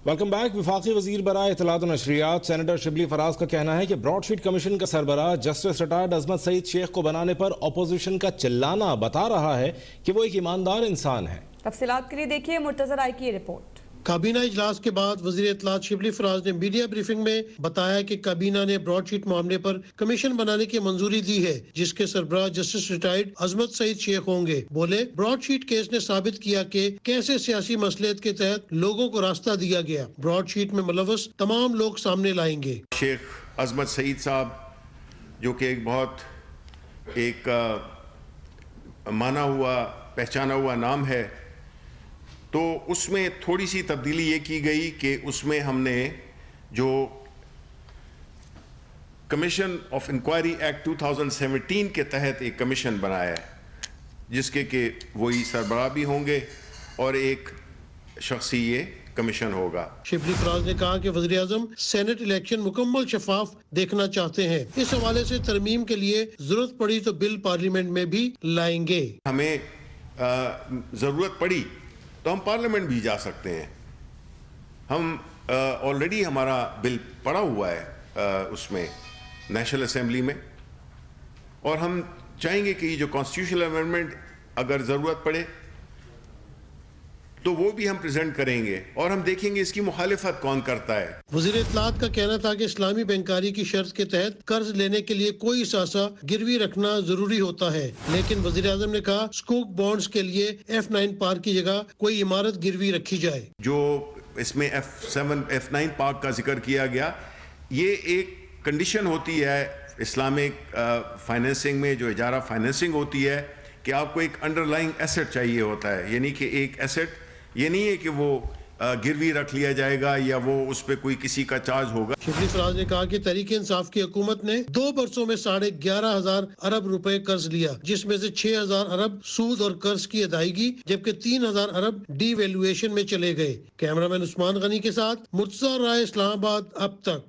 Welcome back. وفاقی وزیر برائے اطلاعات و نشریات سینیٹر شبلی فراز کا کہنا ہے کہ براڈ شیٹ کمیشن کا سربراہ جسٹس ریٹائرڈ عظمت سعید شیخ کو بنانے پر اپوزیشن کا چلانا بتا رہا ہے کہ وہ ایک ایماندار انسان ہے۔ تفصیلات کے لیے دیکھیے مرتضی رائے کی رپورٹ۔ کابینہ اجلاس کے بعد وزیر اطلاعات شبلی فراز نے میڈیا بریفنگ میں بتایا کہ کابینہ نے براڈ شیٹ معاملے پر کمیشن بنانے کی منظوری دی ہے، جس کے سربراہ جسٹس ریٹائرڈ عظمت سعید شیخ ہوں گے۔ بولے، براڈ شیٹ کیس نے ثابت کیا کہ کیسے سیاسی مصلحت کے تحت لوگوں کو راستہ دیا گیا۔ براڈ شیٹ میں ملوث تمام لوگ سامنے لائیں گے۔ شیخ عظمت سعید صاحب جو کہ ایک مانا ہوا پہچانا ہوا نام ہے، تو اس میں تھوڑی سی تبدیلی یہ کی گئی کہ اس میں ہم نے جو کمیشن آف انکوائری ایکٹ 2017 کے تحت ایک کمیشن بنایا ہے، جس کے کہ وہی سربراہ بھی ہوں گے اور ایک شخصی یہ کمیشن ہوگا۔ شبلی فراز نے کہا کہ وزیر اعظم سینٹ الیکشن مکمل شفاف دیکھنا چاہتے ہیں، اس حوالے سے ترمیم کے لیے ضرورت پڑی تو بل پارلیمنٹ میں بھی لائیں گے۔ ہمیں ضرورت پڑی تو ہم پارلیمنٹ بھی جا سکتے ہیں۔ ہم آلریڈی ہمارا بل پڑا ہوا ہے اس میں نیشنل اسمبلی میں، اور ہم چاہیں گے کہ یہ جو کانسٹیٹیوشنل امینڈمنٹ اگر ضرورت پڑے تو وہ بھی ہم پریزنٹ کریں گے، اور ہم دیکھیں گے اس کی مخالفت کون کرتا ہے۔ وزیر اطلاعات کا کہنا تھا کہ اسلامی بینکاری کی شرط کے تحت قرض لینے کے لیے کوئی ثاثہ گروی رکھنا ضروری ہوتا ہے، لیکن وزیر اعظم نے کہا سکوک بانڈز کے لیے F9 پارک کی جگہ کوئی عمارت گروی رکھی جائے۔ جو اس میں F9 پارک کا ذکر کیا گیا، یہ ایک کنڈیشن ہوتی ہے اسلامک فائنینسنگ میں، جو اجارہ فائنینسنگ ہوتی ہے، کہ آپ کو ایک انڈر لائنگ ایسٹ چاہیے ہوتا ہے، یعنی کہ ایک ایسٹ یہ نہیں ہے کہ وہ گروی رکھ لیا جائے گا یا وہ اس پہ کوئی کسی کا چارج ہوگا۔ شبلی فراز نے کہا کہ تحریک انصاف کی حکومت نے 2 برسوں میں 11,500 ارب روپے قرض لیا، جس میں سے 6,000 ارب سود اور قرض کی ادائیگی، جبکہ 3,000 ارب ڈی ویلویشن میں چلے گئے۔ کیمرہ مین عثمان غنی کے ساتھ مرتضی رائے، اسلام آباد اب تک۔